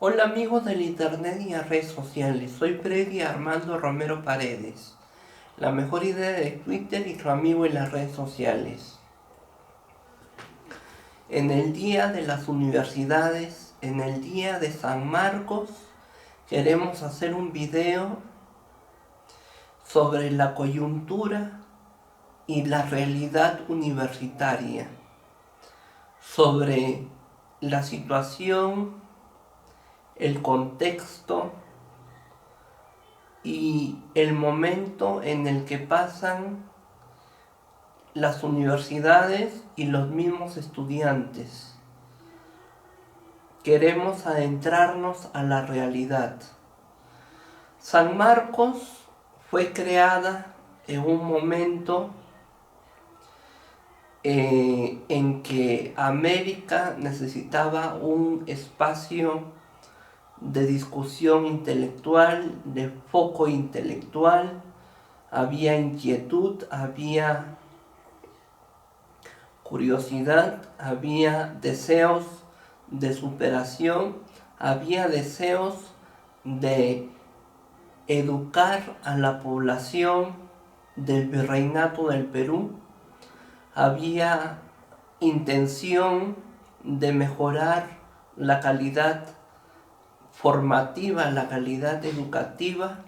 Hola amigos del internet y las redes sociales, soy Freddy Armando Romero Paredes, la mejor idea de Twitter y su amigo en las redes sociales. En el día de las universidades, en el día de San Marcos, queremos hacer un video sobre la coyuntura y la realidad universitaria, sobre la situación, el contexto y el momento en el que pasan las universidades y los mismos estudiantes. Queremos adentrarnos a la realidad. San Marcos fue creada en un momento en que América necesitaba un espacio de discusión intelectual, de foco intelectual. Había inquietud, había curiosidad, había deseos de superación, había deseos de educar a la población del Virreinato del Perú, había intención de mejorar la calidad formativa, la calidad educativa,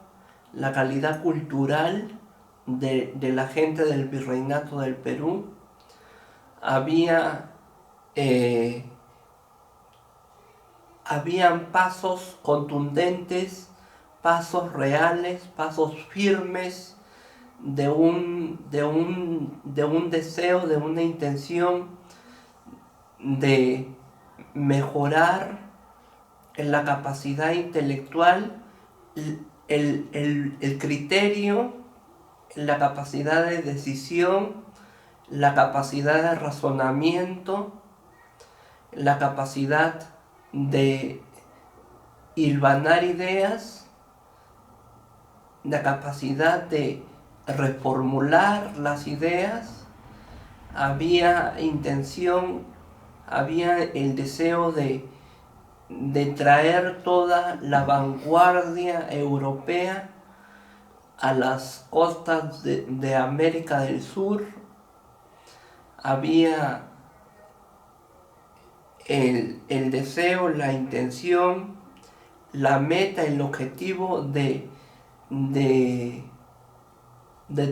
la calidad cultural de la gente del Virreinato del Perú. Habían pasos contundentes, pasos reales, pasos firmes de un deseo, de una intención de mejorar en la capacidad intelectual, el criterio, la capacidad de decisión, la capacidad de razonamiento, la capacidad de hilvanar ideas, la capacidad de reformular las ideas. Había intención, había el deseo de traer toda la vanguardia europea a las costas de América del Sur. Había el deseo, la intención, la meta, el objetivo de, de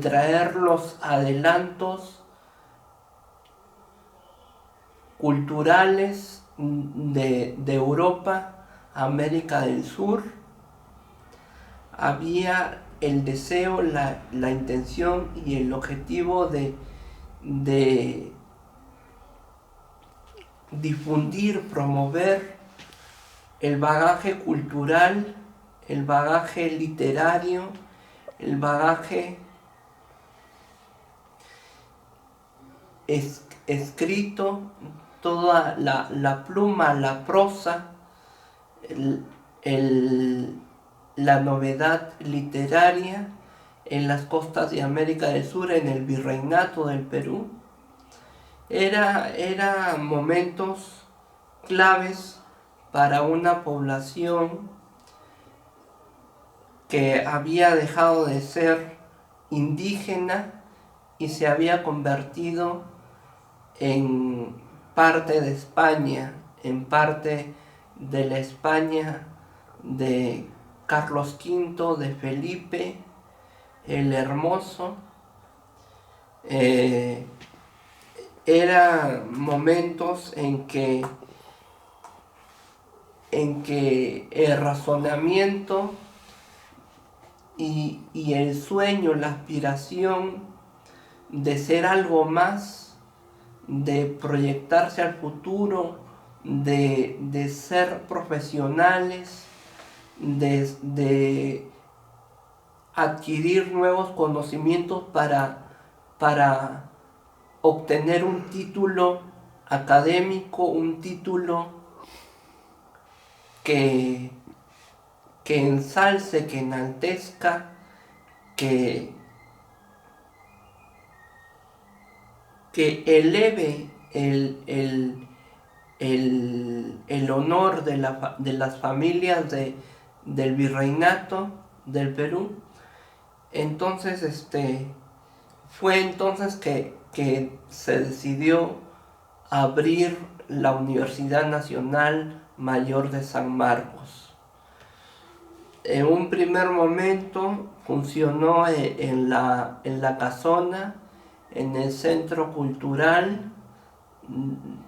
traer los adelantos culturales de Europa a América del Sur. Había el deseo, la intención y el objetivo de difundir, promover el bagaje cultural, el bagaje literario, el bagaje escrito, toda la pluma, la prosa, la novedad literaria en las costas de América del Sur, en el Virreinato del Perú. Era momentos claves para una población que había dejado de ser indígena y se había convertido en parte de España, en parte de la España de Carlos V, de Felipe el Hermoso. Eran momentos en que el razonamiento y el sueño, la aspiración de ser algo más, de proyectarse al futuro, de ser profesionales, de adquirir nuevos conocimientos para obtener un título académico, un título que, que ensalce, que enaltezca, que, que eleve el honor de las familias del virreinato del Perú. Entonces, fue entonces que se decidió abrir la Universidad Nacional Mayor de San Marcos. En un primer momento funcionó en la casona, en el centro cultural,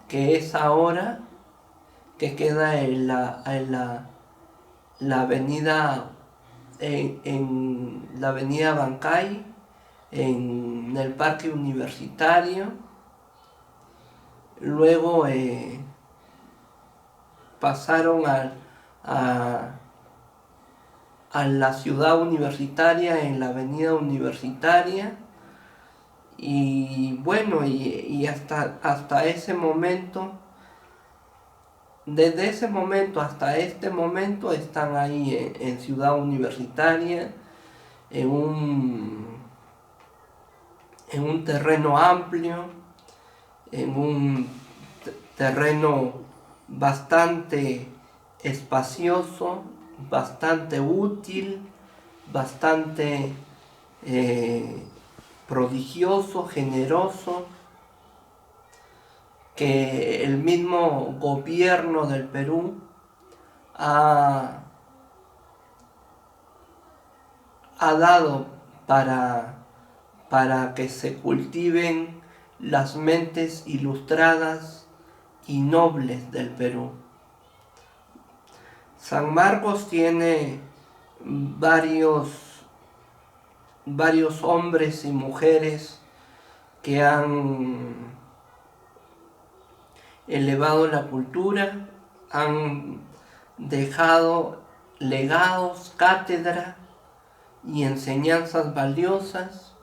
que es ahora, que queda la avenida, en la avenida Bancay, en el parque universitario. Luego pasaron a la ciudad universitaria, en la avenida universitaria. Y bueno, y hasta ese momento, desde ese momento hasta este momento, están ahí en Ciudad Universitaria, en un terreno amplio, en un terreno bastante espacioso, bastante útil, bastante prodigioso, generoso, que el mismo gobierno del Perú ha dado para que se cultiven las mentes ilustradas y nobles del Perú. San Marcos tiene varios hombres y mujeres que han elevado la cultura, han dejado legados, cátedra y enseñanzas valiosas.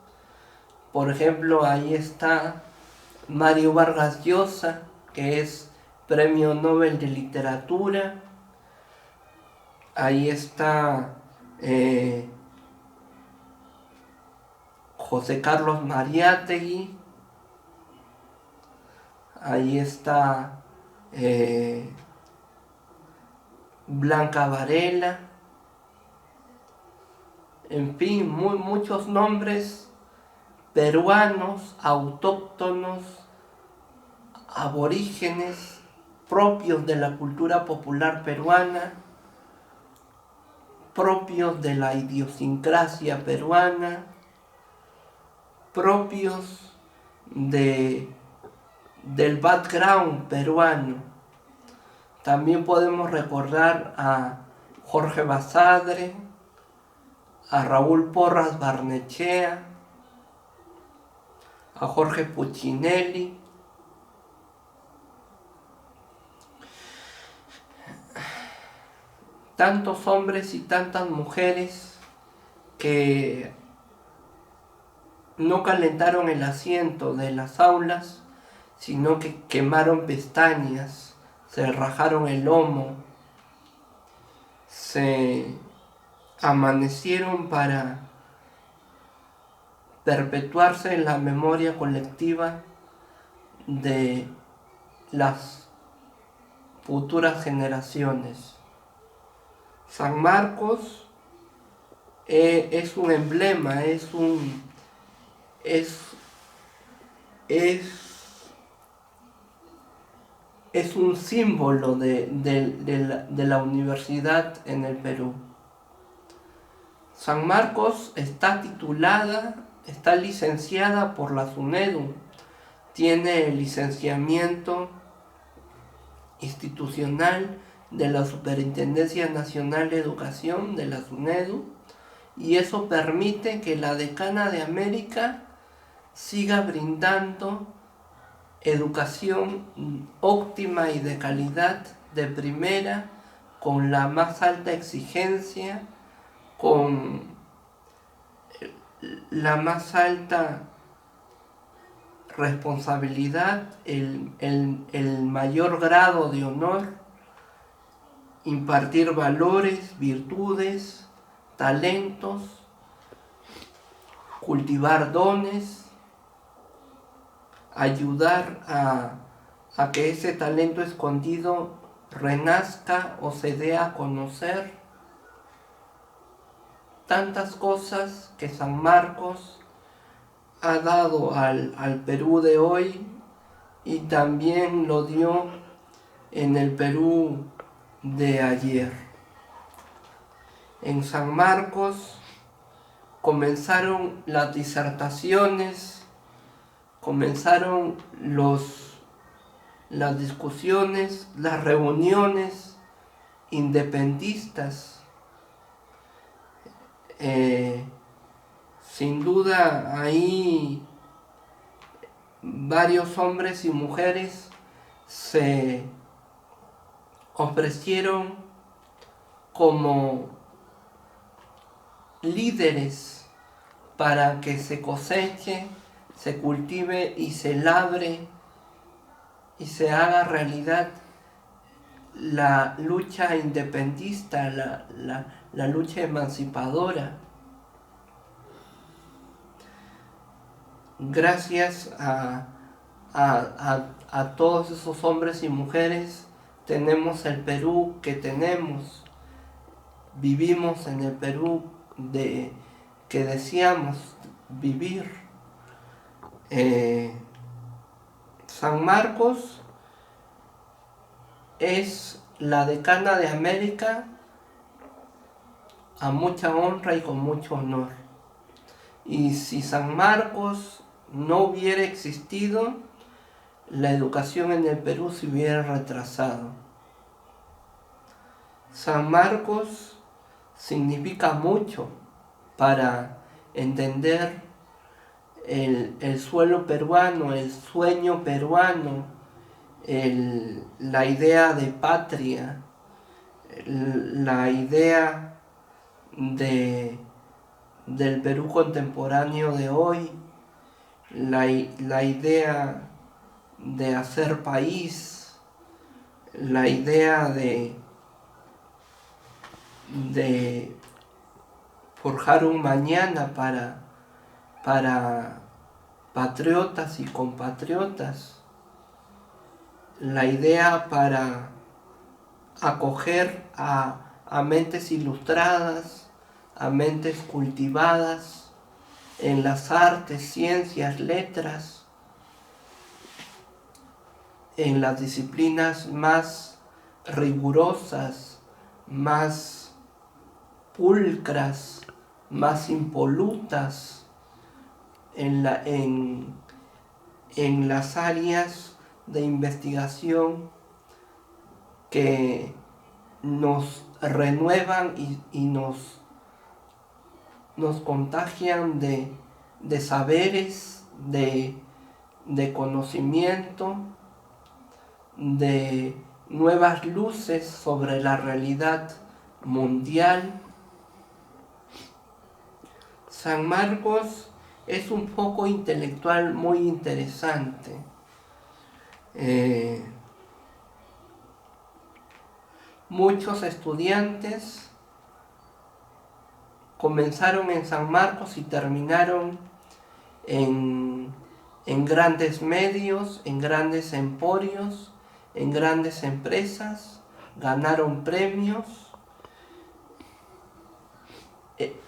Por ejemplo, ahí está Mario Vargas Llosa, que es Premio Nobel de Literatura. Ahí está José Carlos Mariátegui. Ahí está Blanca Varela. En fin, muchos nombres peruanos, autóctonos, aborígenes, propios de la cultura popular peruana, propios de la idiosincrasia peruana, propios del background peruano. También podemos recordar a Jorge Basadre, a Raúl Porras Barnechea, a Jorge Puccinelli. Tantos hombres y tantas mujeres que no calentaron el asiento de las aulas, sino que quemaron pestañas, se rajaron el lomo, se amanecieron para perpetuarse en la memoria colectiva de las futuras generaciones. San Marcos es un emblema, es un símbolo de la universidad en el Perú. San Marcos está licenciada por la SUNEDU, tiene licenciamiento institucional de la Superintendencia Nacional de Educación de la SUNEDU, y eso permite que la Decana de América siga brindando educación óptima y de calidad, de primera, con la más alta exigencia, con la más alta responsabilidad, el mayor grado de honor, impartir valores, virtudes, talentos, cultivar dones, ayudar a que ese talento escondido renazca o se dé a conocer. Tantas cosas que San Marcos ha dado al Perú de hoy, y también lo dio en el Perú de ayer. En San Marcos comenzaron las disertaciones, comenzaron las discusiones, las reuniones independistas. Sin duda ahí varios hombres y mujeres se ofrecieron como líderes para que se coseche, se cultive y se labre y se haga realidad la lucha independista, la lucha emancipadora. Gracias a todos esos hombres y mujeres tenemos el Perú que tenemos. Vivimos en el Perú que deseamos vivir. San Marcos es la decana de América a mucha honra y con mucho honor. Y si San Marcos no hubiera existido, la educación en el Perú se hubiera retrasado. San Marcos significa mucho para entender el suelo peruano, el sueño peruano, la idea de patria, la idea del Perú contemporáneo de hoy, la idea de hacer país, la idea de forjar un mañana para patriotas y compatriotas, la idea para acoger a mentes ilustradas, a mentes cultivadas en las artes, ciencias, letras, en las disciplinas más rigurosas, más pulcras, más impolutas, en las áreas de investigación que nos renuevan y nos contagian de saberes, de conocimiento, de nuevas luces sobre la realidad mundial. San Marcos es un foco intelectual muy interesante. Muchos estudiantes comenzaron en San Marcos y terminaron en grandes medios, en grandes emporios, en grandes empresas, ganaron premios,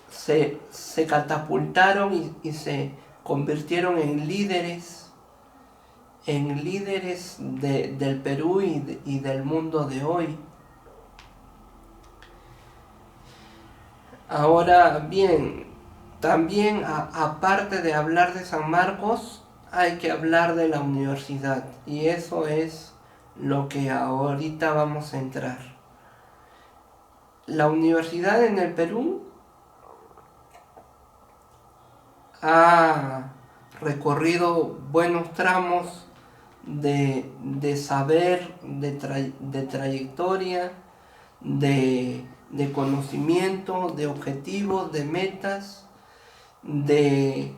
se catapultaron y se convirtieron en líderes del Perú y del mundo de hoy. Ahora bien, también aparte de hablar de San Marcos, hay que hablar de la universidad, y eso es lo que ahorita vamos a entrar. La universidad en el Perú ha recorrido buenos tramos de saber, de trayectoria, de conocimiento, de objetivos, de metas, de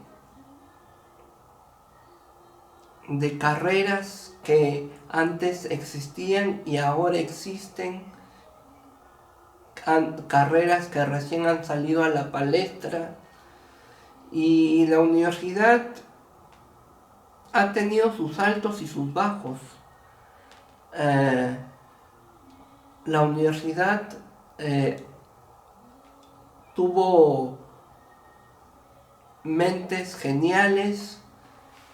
carreras que antes existían y ahora existen, carreras que recién han salido a la palestra. Y la universidad ha tenido sus altos y sus bajos. eh, la universidad tuvo mentes geniales.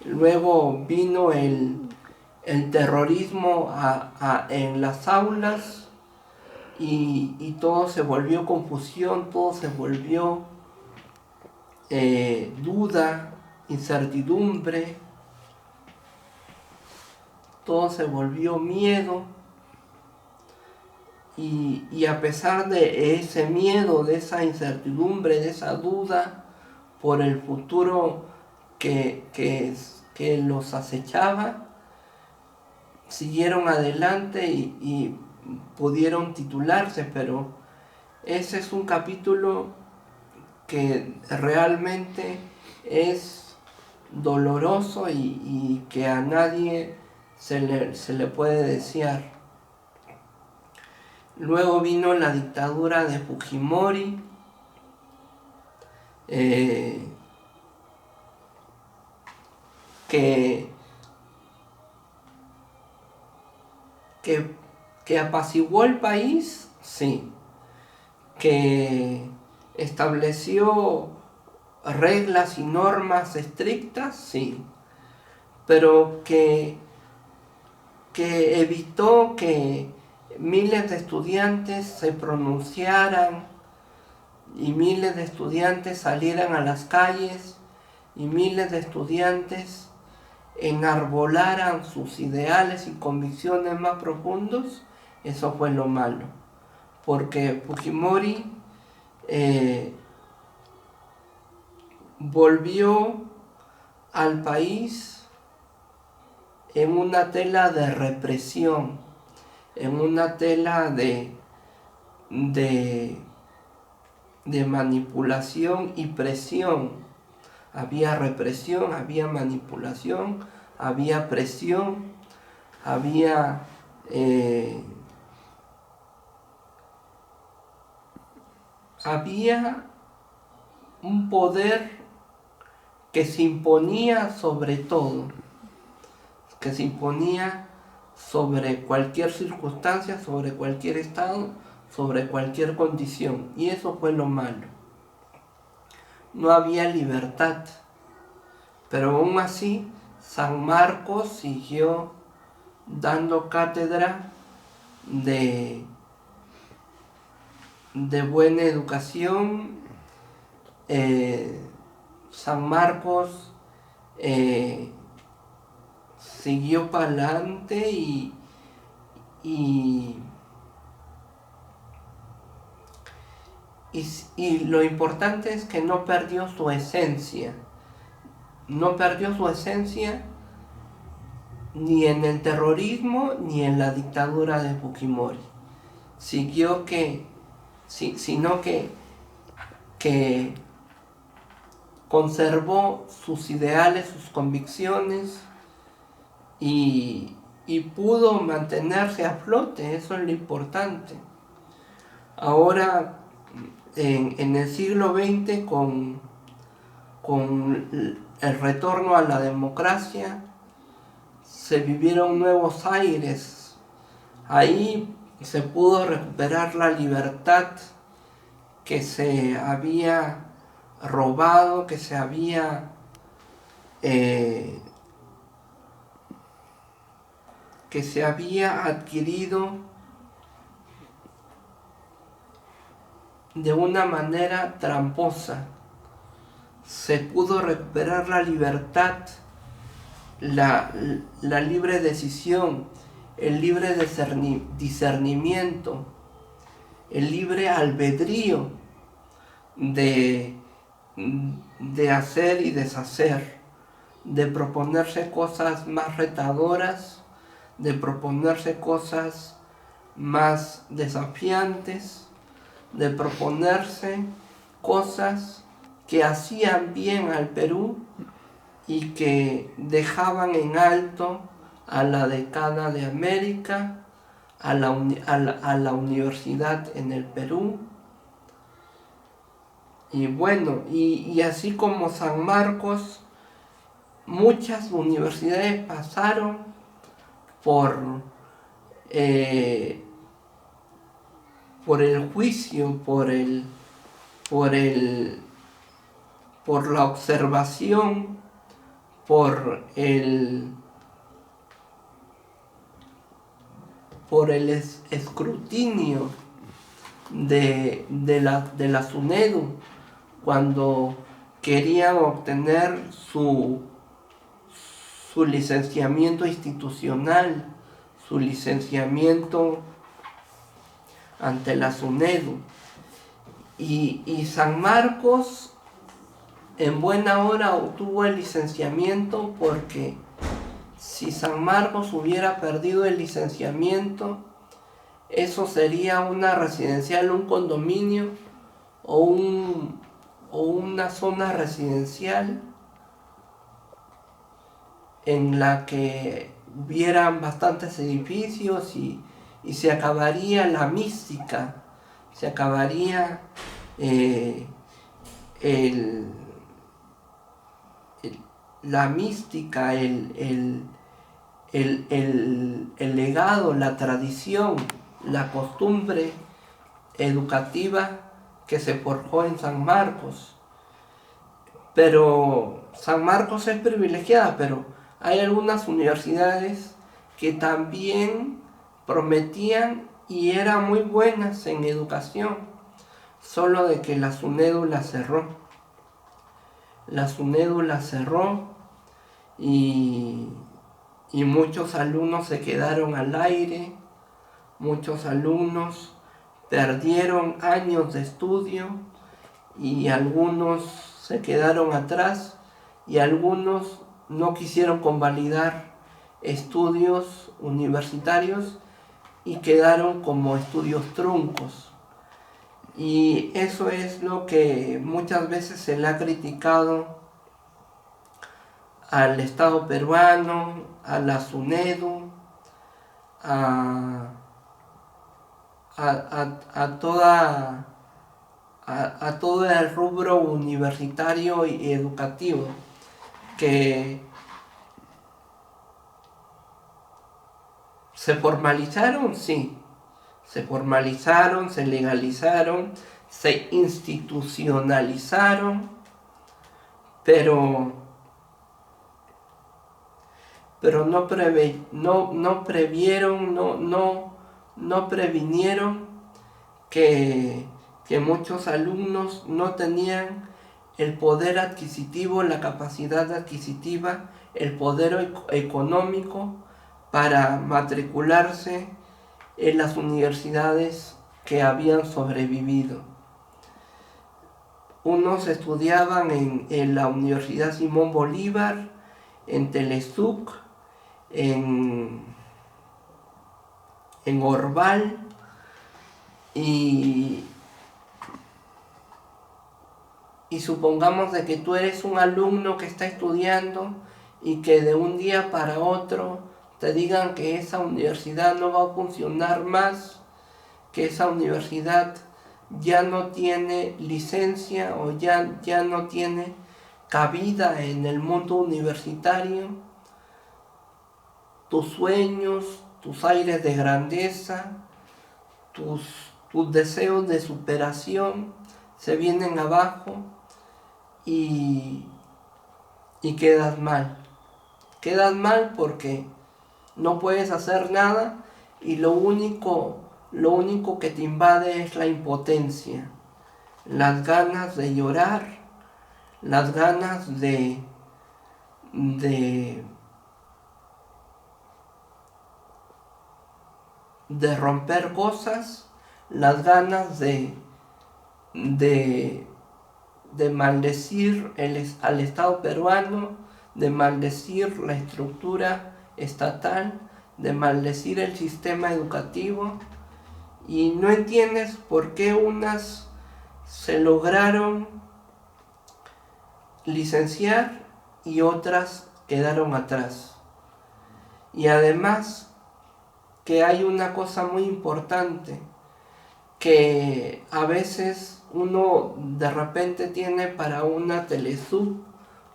Luego vino el terrorismo en las aulas y todo se volvió confusión, todo se volvió duda, incertidumbre, todo se volvió miedo. Y a pesar de ese miedo, de esa incertidumbre, de esa duda por el futuro que los acechaba, siguieron adelante y pudieron titularse, pero ese es un capítulo que realmente es doloroso y que a nadie se le puede desear. Luego vino la dictadura de Fujimori, que apaciguó el país, sí, que estableció reglas y normas estrictas, sí, pero que evitó que miles de estudiantes se pronunciaran y miles de estudiantes salieran a las calles y miles de estudiantes enarbolaran sus ideales y convicciones más profundos. Eso fue lo malo, porque Fujimori volvió al país en una tela de represión, en una tela de manipulación y presión. Había represión, había manipulación, había presión, había un poder que se imponía sobre todo, que se imponía sobre cualquier circunstancia, sobre cualquier estado, sobre cualquier condición. Y eso fue lo malo. No había libertad. Pero aún así, San Marcos siguió dando cátedra de buena educación. San Marcos siguió para adelante y lo importante es que no perdió su esencia. No perdió su esencia ni en el terrorismo ni en la dictadura de Fujimori. Siguió sino que conservó sus ideales, sus convicciones y pudo mantenerse a flote. Eso es lo importante. Ahora, en el siglo XX, con el retorno a la democracia, se vivieron nuevos aires. Ahí se pudo recuperar la libertad que se había robado, que se había adquirido de una manera tramposa. Se pudo recuperar la libertad, la libre decisión, el libre discernimiento, el libre albedrío de hacer y deshacer, de proponerse cosas más retadoras, de proponerse cosas más desafiantes, de proponerse cosas que hacían bien al Perú y que dejaban en alto a la decana de América, a la universidad en el Perú. Y bueno, y así como San Marcos, muchas universidades pasaron por eh, por el juicio, por el, por la observación, por el escrutinio de la SUNEDU cuando querían obtener su licenciamiento institucional, su licenciamiento ante la SUNEDU. Y San Marcos en buena hora obtuvo el licenciamiento, porque si San Marcos hubiera perdido el licenciamiento, eso sería una residencial, un condominio o una zona residencial en la que hubieran bastantes edificios y se acabaría la mística, se acabaría la mística, el legado, la tradición, la costumbre educativa que se forjó en San Marcos. Pero San Marcos es privilegiada, pero hay algunas universidades que también prometían y eran muy buenas en educación, solo de que la SUNEDU la cerró. La SUNEDU la cerró y muchos alumnos se quedaron al aire, muchos alumnos perdieron años de estudio y algunos se quedaron atrás y algunos no quisieron convalidar estudios universitarios y quedaron como estudios truncos. Y eso es lo que muchas veces se le ha criticado al Estado peruano, a la SUNEDU, a todo el rubro universitario y educativo, que se formalizaron, sí, se formalizaron, se legalizaron, se institucionalizaron, pero no previnieron que muchos alumnos no tenían el poder adquisitivo, la capacidad adquisitiva, el poder económico para matricularse en las universidades que habían sobrevivido. Unos estudiaban en la Universidad Simón Bolívar, en Telesuc, en Orval, y supongamos de que tú eres un alumno que está estudiando y que de un día para otro te digan que esa universidad no va a funcionar más, que esa universidad ya no tiene licencia o ya no tiene cabida en el mundo universitario. Tus sueños, tus aires de grandeza, tus deseos de superación se vienen abajo y quedas mal. Quedas mal porque no puedes hacer nada y lo único que te invade es la impotencia, las ganas de llorar, las ganas de romper cosas, las ganas de maldecir al Estado peruano, de maldecir la estructura estatal, de maldecir el sistema educativo, y no entiendes por qué unas se lograron licenciar y otras quedaron atrás. Y además que hay una cosa muy importante, que a veces uno de repente tiene para una Telesuc,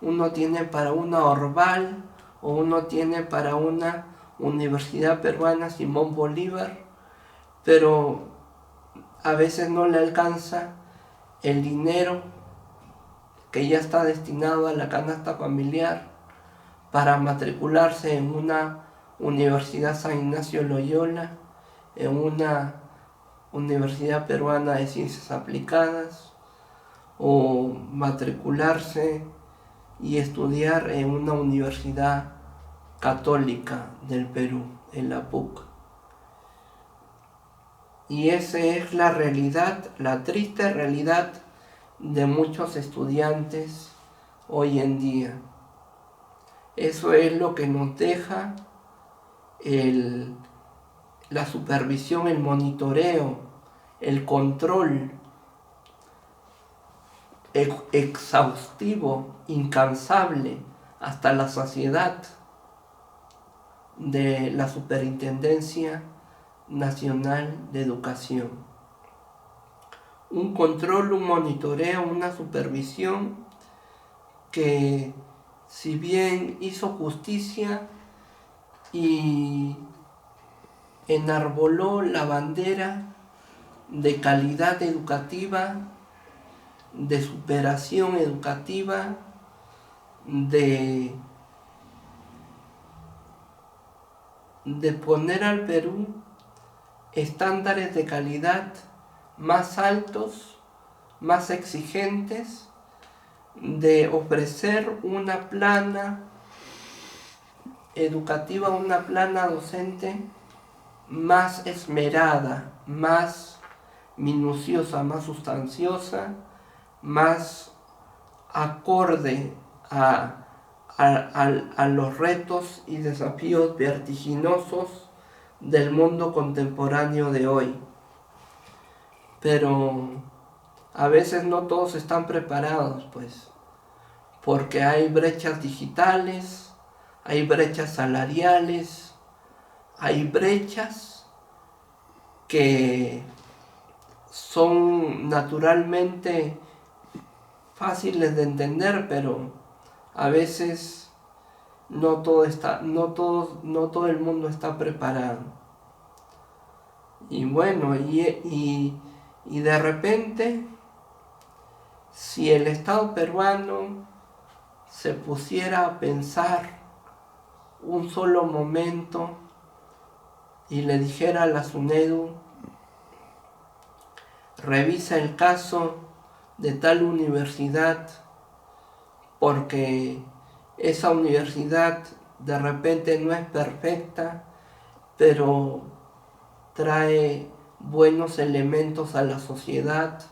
uno tiene para una Orval, o uno tiene para una Universidad Peruana Simón Bolívar, pero a veces no le alcanza el dinero que ya está destinado a la canasta familiar para matricularse en una Universidad San Ignacio Loyola, en una Universidad Peruana de Ciencias Aplicadas, o matricularse y estudiar en una universidad católica del Perú, en la PUC. Y esa es la realidad, la triste realidad de muchos estudiantes hoy en día. Eso es lo que nos deja la supervisión, el monitoreo, el control exhaustivo, incansable, hasta la saciedad de la Superintendencia Nacional de Educación. Un control, un monitoreo, una supervisión que, si bien hizo justicia y enarboló la bandera de calidad educativa, de superación educativa, de poner al Perú estándares de calidad más altos, más exigentes, de ofrecer una plana educativa, una plana docente más esmerada, más minuciosa, más sustanciosa, más acorde a los retos y desafíos vertiginosos del mundo contemporáneo de hoy. Pero a veces no todos están preparados, pues, porque hay brechas digitales, hay brechas salariales, hay brechas que son naturalmente fáciles de entender, pero a veces no todo el mundo está preparado. Y bueno, y de repente, si el Estado peruano se pusiera a pensar un solo momento y le dijera a la SUNEDU: revisa el caso de tal universidad, porque esa universidad de repente no es perfecta, pero trae buenos elementos a la sociedad,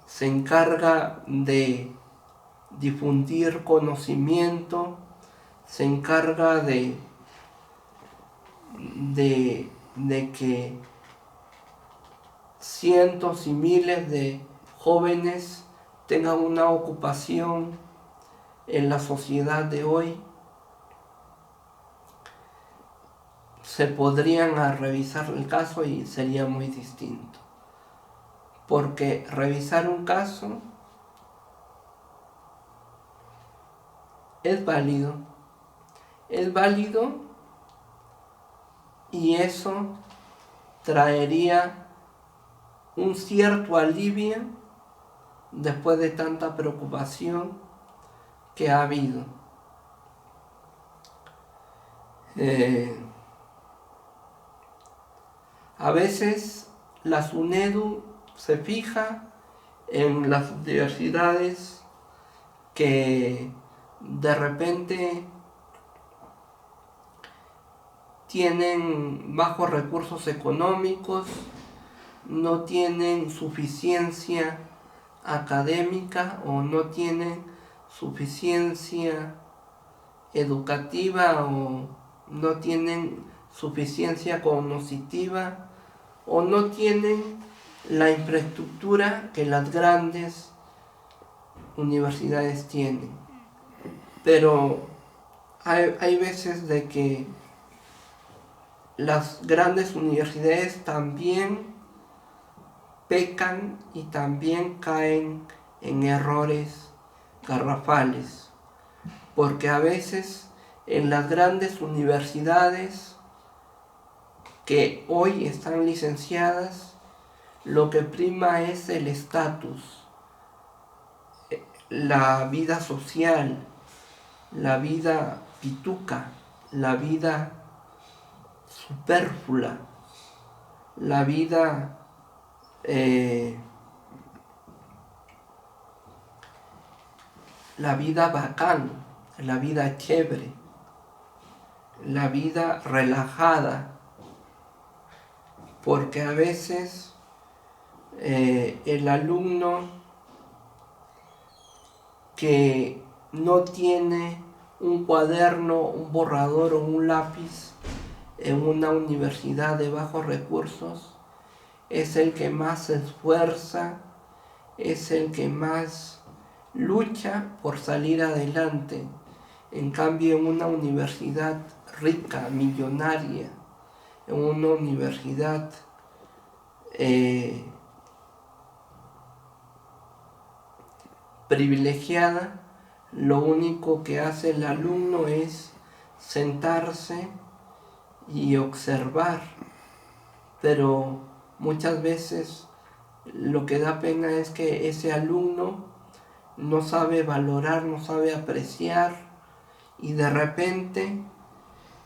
se encarga de difundir conocimiento, se encarga de que cientos y miles de jóvenes tengan una ocupación en la sociedad de hoy, se podrían revisar el caso y sería muy distinto. Porque revisar un caso es válido y eso traería un cierto alivio después de tanta preocupación que ha habido. A veces la SUNEDU se fija en las universidades que de repente tienen bajos recursos económicos, no tienen suficiencia académica o no tienen suficiencia educativa o no tienen suficiencia cognitiva o no tienen la infraestructura que las grandes universidades tienen. Pero hay veces de que las grandes universidades también pecan y también caen en errores garrafales, porque a veces En las grandes universidades que hoy están licenciadas, lo que prima es el estatus, la vida social, la vida pituca, la vida superflua, la vida bacán, la vida chévere, la vida relajada, porque a veces el alumno que no tiene un cuaderno, un borrador o un lápiz en una universidad de bajos recursos es el que más se esfuerza, es el que más lucha por salir adelante. En cambio, en una universidad rica, millonaria, en una universidad privilegiada, lo único que hace el alumno es sentarse y observar, pero muchas veces lo que da pena es que ese alumno no sabe valorar, no sabe apreciar, y de repente,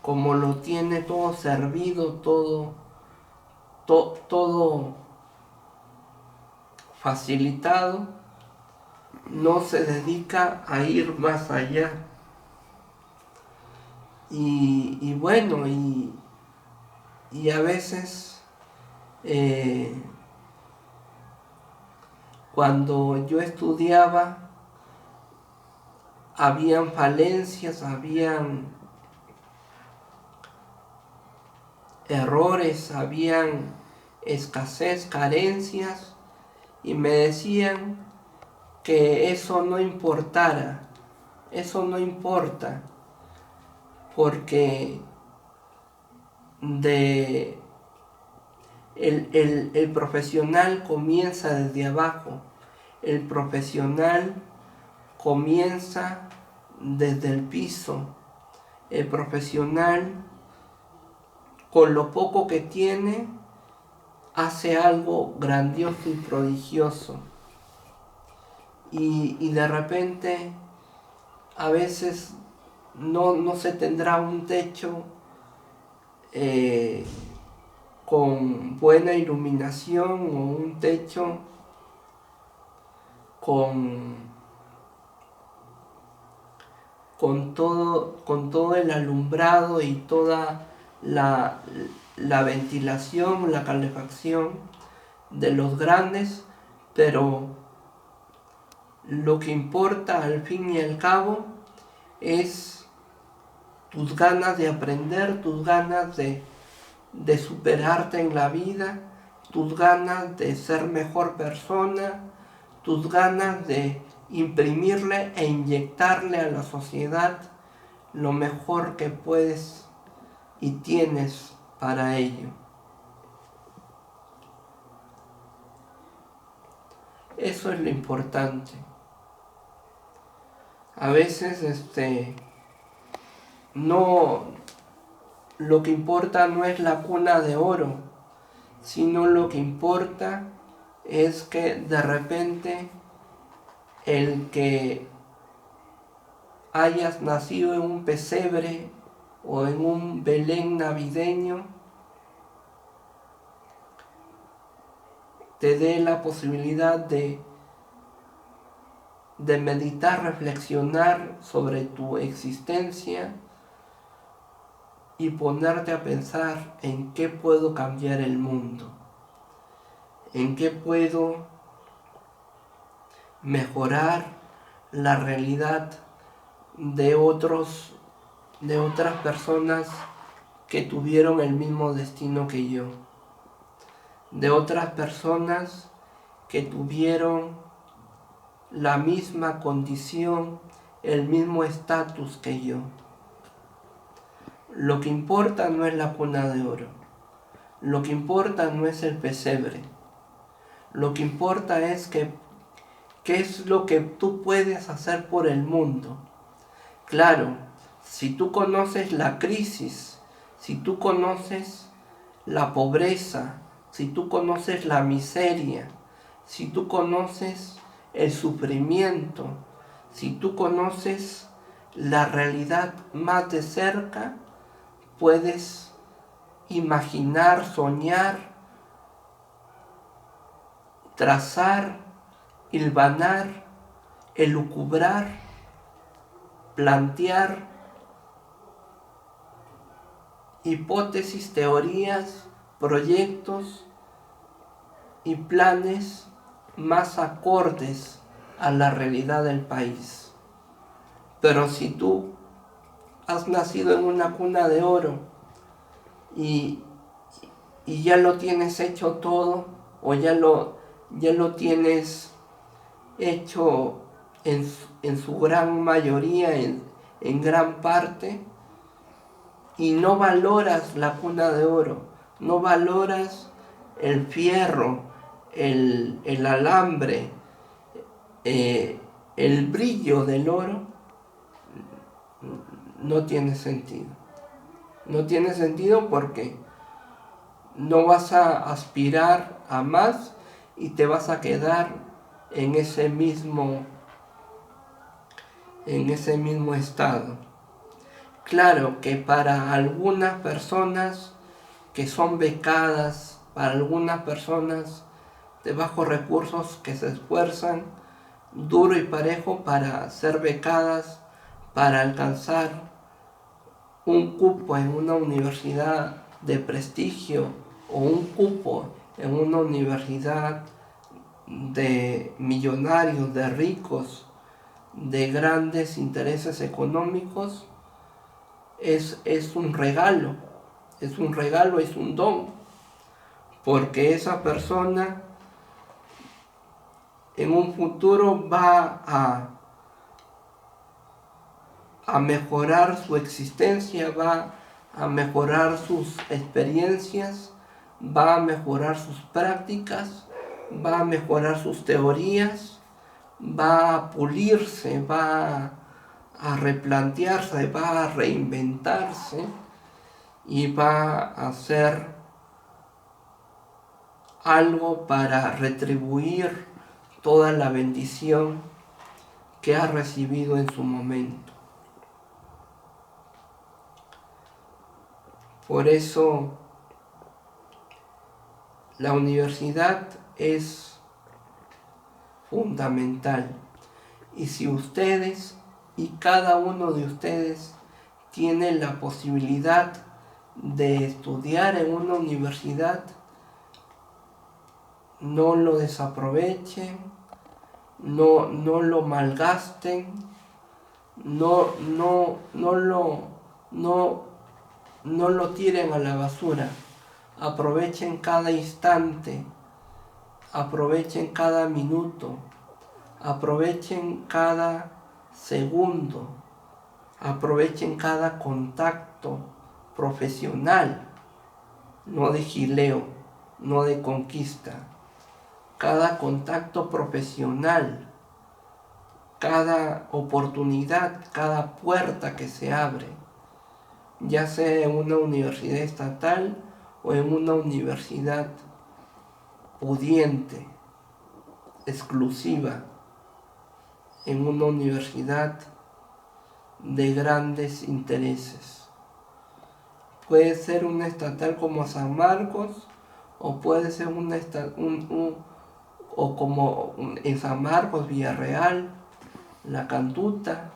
como lo tiene todo servido, todo facilitado, no se dedica a ir más allá. Y bueno, y a veces cuando yo estudiaba, habían falencias, habían errores, habían escasez, carencias, y me decían que eso no importara, eso no importa, porque el profesional comienza desde abajo, el profesional comienza desde el piso, el profesional con lo poco que tiene hace algo grandioso y prodigioso, y de repente a veces no se tendrá un techo con buena iluminación, o un techo con todo el alumbrado y toda la ventilación, la calefacción de los grandes, pero lo que importa al fin y al cabo es tus ganas de aprender, tus ganas de superarte en la vida, tus ganas de ser mejor persona, tus ganas de imprimirle e inyectarle a la sociedad lo mejor que puedes y tienes para ello. Eso es lo importante. A veces no, lo que importa no es la cuna de oro, sino lo que importa es que de repente el que hayas nacido en un pesebre o en un Belén navideño te dé la posibilidad de meditar, reflexionar sobre tu existencia y ponerte a pensar en qué puedo cambiar el mundo, en qué puedo mejorar la realidad de otras personas que tuvieron el mismo destino que yo, de otras personas que tuvieron la misma condición, el mismo estatus que yo. Lo que importa no es la cuna de oro, lo que importa no es el pesebre, lo que importa es qué es lo que tú puedes hacer por el mundo. Claro, si tú conoces la crisis, si tú conoces la pobreza, si tú conoces la miseria, si tú conoces el sufrimiento, si tú conoces la realidad más de cerca, puedes imaginar, soñar, trazar, hilvanar, elucubrar, plantear hipótesis, teorías, proyectos y planes más acordes a la realidad del país. Pero si tú has nacido en una cuna de oro y ya lo tienes hecho todo, o ya lo tienes hecho en su gran mayoría, en gran parte, y no valoras la cuna de oro, no valoras el fierro, el alambre, el brillo del oro, no tiene sentido. No tiene sentido porque no vas a aspirar a más y te vas a quedar en ese mismo estado. Claro que para algunas personas que son becadas, para algunas personas de bajos recursos que se esfuerzan duro y parejo para ser becadas, para alcanzar un cupo en una universidad de prestigio o un cupo en una universidad de millonarios, de ricos, de grandes intereses económicos, es un regalo, es un don, porque esa persona en un futuro va a mejorar su existencia, va a mejorar sus experiencias, va a mejorar sus prácticas, va a mejorar sus teorías, va a pulirse, va a replantearse, va a reinventarse y va a hacer algo para retribuir toda la bendición que ha recibido en su momento. Por eso la universidad es fundamental. Y si ustedes y cada uno de ustedes tiene la posibilidad de estudiar en una universidad, no lo desaprovechen, no lo malgasten, no lo tiren a la basura. Aprovechen cada instante, aprovechen cada minuto, aprovechen cada segundo, aprovechen cada contacto profesional, no de gileo, no de conquista. Cada contacto profesional, cada oportunidad, cada puerta que se abre, ya sea en una universidad estatal o en una universidad pudiente, exclusiva, en una universidad de grandes intereses. Puede ser una estatal como San Marcos, o puede ser o como en San Marcos, Villarreal, La Cantuta,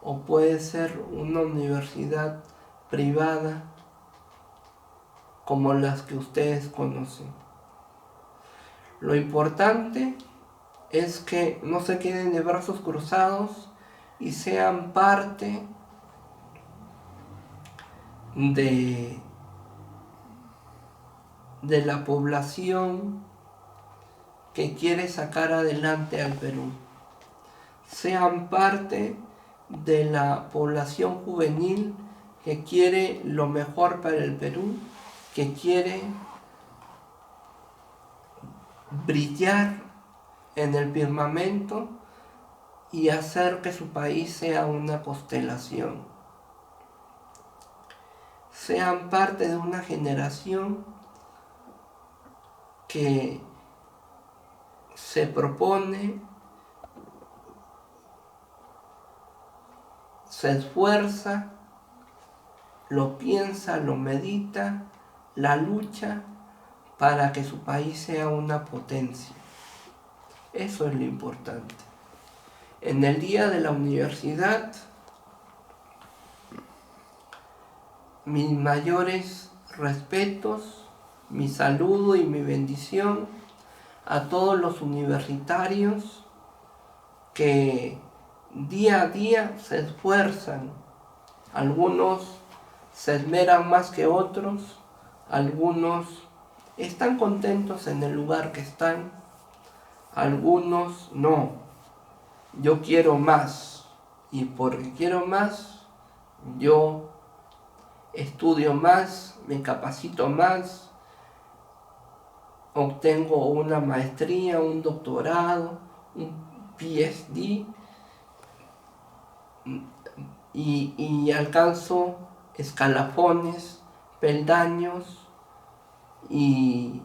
o puede ser una universidad privada como las que ustedes conocen. Lo importante es que no se queden de brazos cruzados y sean parte de la población que quiere sacar adelante al Perú. Sean parte de la población juvenil que quiere lo mejor para el Perú, que quiere brillar en el firmamento y hacer que su país sea una constelación. Sean parte de una generación que se propone, se esfuerza, lo piensa, lo medita, la lucha para que su país sea una potencia. Eso es lo importante. En el día de la universidad, mis mayores respetos, mi saludo y mi bendición a todos los universitarios que día a día se esfuerzan. Algunos se esmeran más que otros, algunos están contentos en el lugar que están, algunos no. Yo quiero más, y porque quiero más, yo estudio más, me capacito más, obtengo una maestría, un doctorado, un PhD, y alcanzo escalafones, peldaños y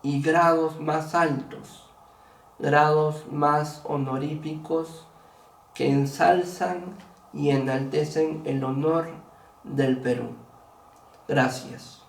grados más altos, grados más honoríficos que ensalzan y enaltecen el honor del Perú. Gracias.